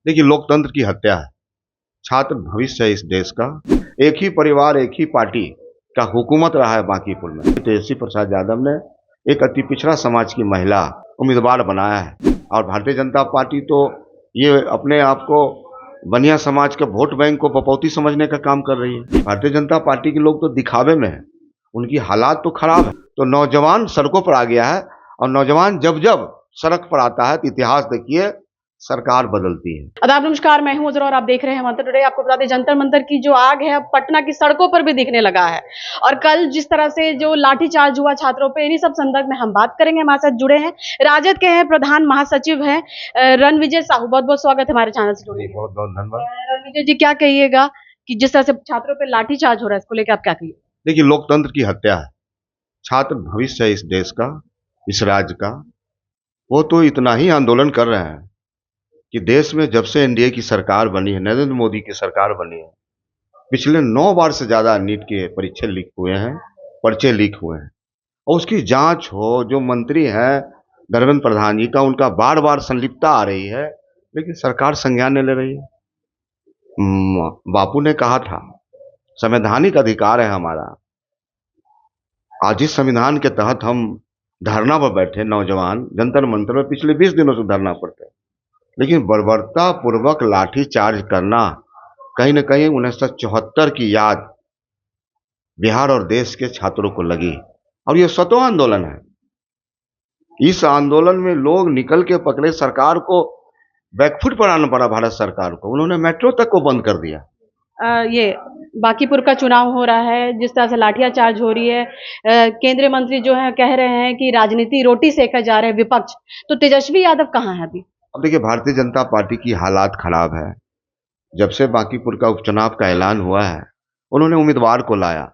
देखिए, लोकतंत्र की हत्या है। छात्र भविष्य है इस देश का। एक ही परिवार, एक ही पार्टी का हुकूमत रहा है बांकीपुर में। तेजस्वी प्रसाद यादव ने एक अति पिछड़ा समाज की महिला उम्मीदवार बनाया है और भारतीय जनता पार्टी तो ये अपने आप को बनिया समाज के वोट बैंक को बपौती समझने का काम कर रही है। भारतीय जनता पार्टी के लोग तो दिखावे में है, उनकी हालात तो खराब है। तो नौजवान सड़कों पर आ गया है और नौजवान जब जब सड़क पर आता है तो इतिहास देखिए, सरकार बदलती है। आदाब, नमस्कार। मैं हूं उजरा और आप देख रहे हैं मंत्र टुडे। आपको बता दें, जंतर मंतर की जो आग है अब पटना की सड़कों पर भी दिखने लगा है। और कल जिस तरह से जो लाठीचार्ज हुआ छात्रों पे, इन्हीं सब संदर्भ में हम बात करेंगे। हमारे साथ जुड़े हैं राजद के हैं प्रधान महासचिव हैं रणविजय साहू। बहुत बहुत स्वागत है हमारे चैनल से जुड़े। बहुत बहुत धन्यवाद। रणविजय जी, क्या कहिएगा कि जिस तरह से छात्रों पर लाठीचार्ज हो रहा है, इसको लेकर आप क्या कहिए? देखिए, लोकतंत्र की हत्या है। छात्र भविष्य है इस देश का, इस राज्य का। वो तो इतना ही आंदोलन कर रहे हैं कि देश में जब से एनडीए की सरकार बनी है, नरेंद्र मोदी की सरकार बनी है, पिछले 9 बार से ज्यादा नीट के परीक्षे लीक हुए हैं, पर्चे लीक हुए हैं। और उसकी जांच हो, जो मंत्री हैं धर्मेंद्र प्रधान जी का, उनका बार बार संलिप्तता आ रही है, लेकिन सरकार संज्ञान नहीं ले रही है। बापू ने कहा था, संवैधानिक अधिकार है हमारा। आज इस संविधान के तहत हम धरना पर बैठे, नौजवान जंतर मंतर में पिछले 20 दिनों से धरना पर थे, लेकिन बर्बरता पूर्वक लाठी चार्ज करना कहीं न कहीं 1974 की याद बिहार और देश के छात्रों को लगी। और ये स्वतः आंदोलन है। इस आंदोलन में लोग निकल के पकड़े, सरकार को बैकफुट पर आना पड़ा। भारत सरकार को उन्होंने मेट्रो तक को बंद कर दिया। ये बांकीपुर का चुनाव हो रहा है, जिस तरह से लाठियाचार्ज हो रही है, केंद्रीय मंत्री जो है कह रहे हैं कि राजनीति रोटी सेका जा रहे हैं विपक्ष, तो तेजस्वी यादव कहाँ है अभी? अब देखिए, भारतीय जनता पार्टी की हालात खराब है। जब से बांकीपुर का उपचुनाव का ऐलान हुआ है, उन्होंने उम्मीदवार को लाया,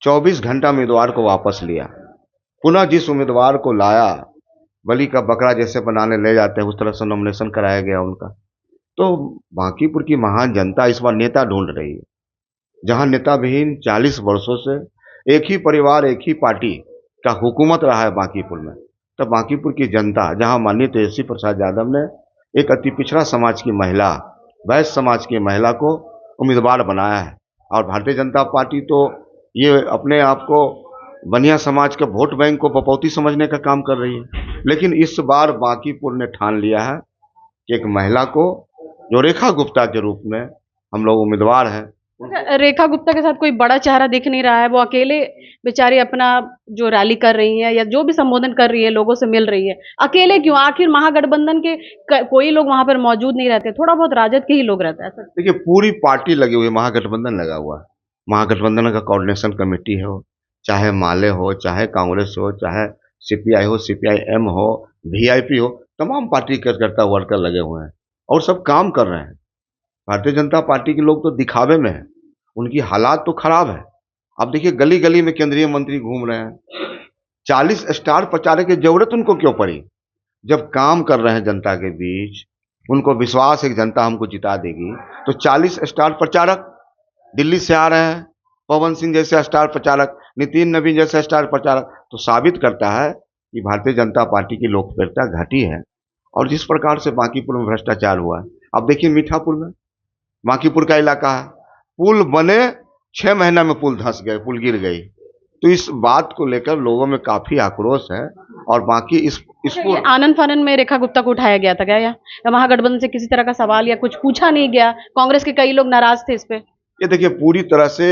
24 घंटा उम्मीदवार को वापस लिया। पुनः जिस उम्मीदवार को लाया, बलि का बकरा जैसे बनाने ले जाते हैं, उस तरह से नॉमिनेशन कराया गया उनका। तो बांकीपुर की महान जनता इस बार नेता ढूंढ रही है। जहां नेता विहीन 40 वर्षों से एक ही परिवार, एक ही पार्टी का हुकूमत रहा है बांकीपुर में, तब बांकीपुर की जनता, जहां माननीय तेजस्वी प्रसाद यादव ने एक अति पिछड़ा समाज की महिला, वैश्य समाज की महिला को उम्मीदवार बनाया है। और भारतीय जनता पार्टी तो ये अपने आप को बनिया समाज के वोट बैंक को बपौती समझने का काम कर रही है। लेकिन इस बार बांकीपुर ने ठान लिया है कि एक महिला को, जो रेखा गुप्ता के रूप में हम लोग उम्मीदवार हैं। रेखा गुप्ता के साथ कोई बड़ा चेहरा दिख नहीं रहा है। वो अकेले बेचारी अपना जो रैली कर रही है या जो भी संबोधन कर रही है, लोगों से मिल रही है, अकेले क्यों? आखिर महागठबंधन के कोई लोग वहां पर मौजूद नहीं रहते, थोड़ा बहुत राजद के ही लोग रहते हैं सर। देखिए, पूरी पार्टी लगी हुई है, महागठबंधन लगा हुआ है। महागठबंधन का कोऑर्डिनेशन कमेटी हो, चाहे माले हो, चाहे कांग्रेस हो, चाहे सीपीआई हो, सीपीआईएम हो, वीआईपी हो, तमाम पार्टी कार्यकर्ता वर्कर लगे हुए हैं और सब काम कर रहे हैं। भारतीय जनता पार्टी के लोग तो दिखावे में है, उनकी हालात तो खराब है। अब देखिए, गली गली में केंद्रीय मंत्री घूम रहे हैं। 40 स्टार प्रचारक की जरूरत उनको क्यों पड़ी? जब काम कर रहे हैं जनता के बीच, उनको विश्वास है कि जनता हमको जिता देगी, तो 40 स्टार प्रचारक दिल्ली से आ रहे हैं। पवन सिंह जैसे स्टार प्रचारक, नितिन नवीन जैसे स्टार प्रचारक, तो साबित करता है कि भारतीय जनता पार्टी की लोकप्रियता घटी है। और जिस प्रकार से बांकीपुर में भ्रष्टाचार हुआ है, अब देखिए मीठापुर में, बांकीपुर का इलाका है, पुल बने 6 महीना में पुल धंस गए, पुल गिर गई। तो इस बात को लेकर लोगों में काफी आक्रोश है। और बाकी इसको आनंद फानन में रेखा गुप्ता को उठाया गया था क्या, या महागठबंधन से किसी तरह का सवाल या कुछ पूछा नहीं गया? कांग्रेस के कई लोग नाराज थे इस पे। ये देखिए, पूरी तरह से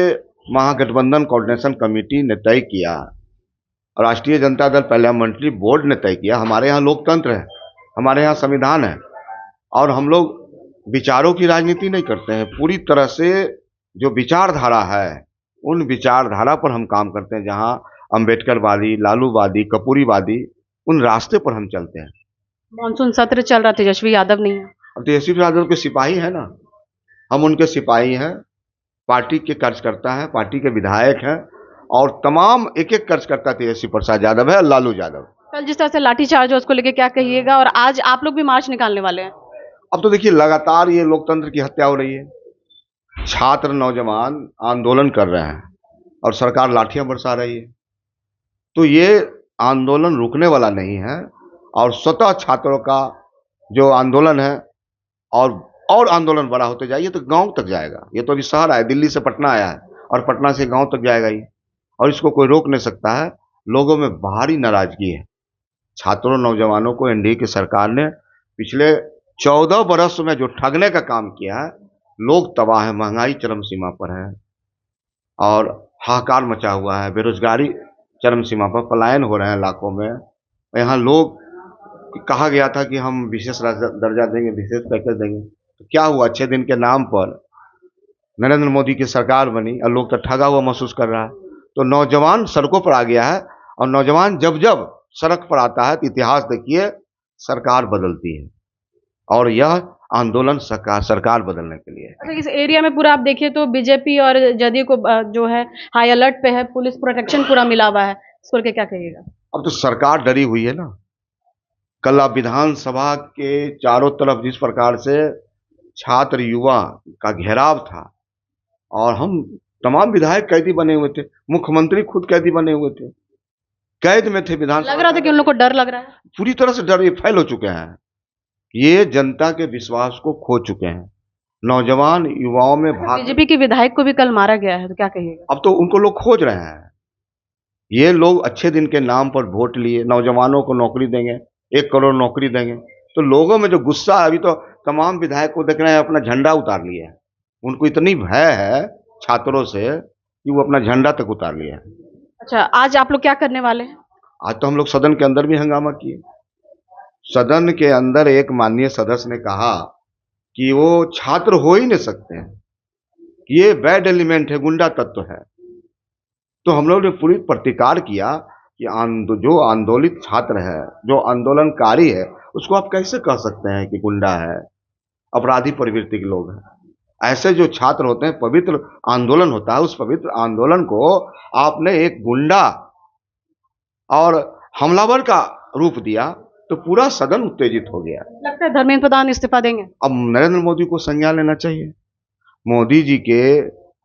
महागठबंधन कोऑर्डिनेशन कमेटी ने तय किया, राष्ट्रीय जनता दल पार्लियामेंट्री बोर्ड ने तय किया। हमारे यहाँ लोकतंत्र है, हमारे यहाँ संविधान है, और हम लोग विचारों की राजनीति नहीं करते हैं। पूरी तरह से जो विचारधारा है, उन विचारधारा पर हम काम करते हैं। जहां अम्बेडकरवादी, लालूवादी, कपूरीवादी, उन रास्ते पर हम चलते हैं। मानसून सत्र चल रहा, तेजस्वी यादव नहीं है। अब तेजस्वी यादव के सिपाही है ना, हम उनके सिपाही हैं। पार्टी के कार्यकर्ता हैं, पार्टी के विधायक हैं, और तमाम एक एक कार्यकर्ता तेजस्वी प्रसाद यादव है, लालू यादव। कल जिस तरह से लाठीचार्ज हो, उसको लेके क्या कहिएगा? और आज आप लोग भी मार्च निकालने वाले हैं। अब तो देखिए, लगातार ये लोकतंत्र की हत्या हो रही है। छात्र नौजवान आंदोलन कर रहे हैं और सरकार लाठियां बरसा रही है। तो ये आंदोलन रुकने वाला नहीं है। और स्वतः छात्रों का जो आंदोलन है, और आंदोलन बड़ा होते जाइए तो गांव तक जाएगा। ये तो अभी शहर आया, दिल्ली से पटना आया है और पटना से गांव तक जाएगा ये, और इसको कोई रोक नहीं सकता है। लोगों में भारी नाराजगी है। छात्रों नौजवानों को एनडीए की सरकार ने पिछले 14 बरस में जो ठगने का काम किया है, लोग तबाह है, महंगाई चरम सीमा पर है और हाहाकार मचा हुआ है, बेरोजगारी चरम सीमा पर, पलायन हो रहे हैं लाखों में। यहाँ लोग, कहा गया था कि हम विशेष दर्जा देंगे, विशेष पैकेज देंगे, तो क्या हुआ? 6 दिन के नाम पर नरेंद्र मोदी की सरकार बनी और लोग तो ठगा हुआ महसूस कर रहा है। तो नौजवान सड़कों पर आ गया है, और नौजवान जब जब सड़क पर आता है तो इतिहास देखिए, सरकार बदलती है, और यह आंदोलन सरकार बदलने के लिए है। अच्छा, इस एरिया में पूरा आप देखिए तो बीजेपी और जदयू को जो है हाई अलर्ट पे है, पुलिस प्रोटेक्शन पूरा मिला हुआ है, इसको लेके क्या कहिएगा? अब तो सरकार डरी हुई है ना। कल आप विधानसभा के चारों तरफ जिस प्रकार से छात्र युवा का घेराव था, और हम तमाम विधायक कैदी बने हुए थे, मुख्यमंत्री खुद कैदी बने हुए थे, कैद में थे विधानसभा। लग रहा था कि उन लोग को डर लग रहा है। पूरी तरह से डर फैल हो चुके हैं। ये जनता के विश्वास को खो चुके हैं। नौजवान युवाओं में बीजेपी के विधायक को भी कल मारा गया है, तो क्या कहिएगा? अब तो उनको लोग खोज रहे हैं। ये लोग अच्छे दिन के नाम पर वोट लिए, नौजवानों को नौकरी देंगे, 1 करोड़ नौकरी देंगे, तो लोगों में जो गुस्सा है, अभी तो तमाम विधायक को देख रहे हैं अपना झंडा उतार लिए हैं। उनको इतनी भय है छात्रों से कि वो अपना झंडा तक उतार लिए हैं। अच्छा, आज आप लोग क्या करने वाले हैं? आज तो हम लोग सदन के अंदर भी हंगामा किए। सदन के अंदर एक माननीय सदस्य ने कहा कि वो छात्र हो ही नहीं सकते हैं, ये बैड एलिमेंट है, गुंडा तत्व है। तो हम लोग ने पूरी प्रतिकार किया कि जो आंदोलित छात्र है, जो आंदोलनकारी है, उसको आप कैसे कह सकते हैं कि गुंडा है, अपराधी प्रवृत्ति के लोग हैं। ऐसे जो छात्र होते हैं, पवित्र आंदोलन होता है, उस पवित्र आंदोलन को आपने एक गुंडा और हमलावर का रूप दिया, तो पूरा सदन उत्तेजित हो गया। लगता है धर्मेंद्र प्रधान इस्तीफा देंगे। अब नरेंद्र मोदी को संज्ञान लेना चाहिए। मोदी जी के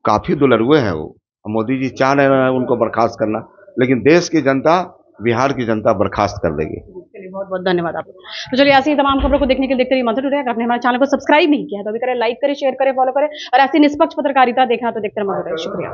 काफी दुलरुए हैं वो, मोदी जी चाह रहे हैं उनको बर्खास्त करना, लेकिन देश की जनता, बिहार की जनता बर्खास्त कर देगी। चलिए, बहुत बहुत धन्यवाद आपको। तो चलिए, ऐसी ही तमाम खबरों को देखने के लिए देखते रहिए मंथन टुडे। अगर आपने हमारे चैनल को सब्सक्राइब नहीं किया तो अभी करें, लाइक करें, शेयर करें, फॉलो करें, और ऐसी निष्पक्ष पत्रकारिता देखना तो देखते रहिए मंथन टुडे। शुक्रिया।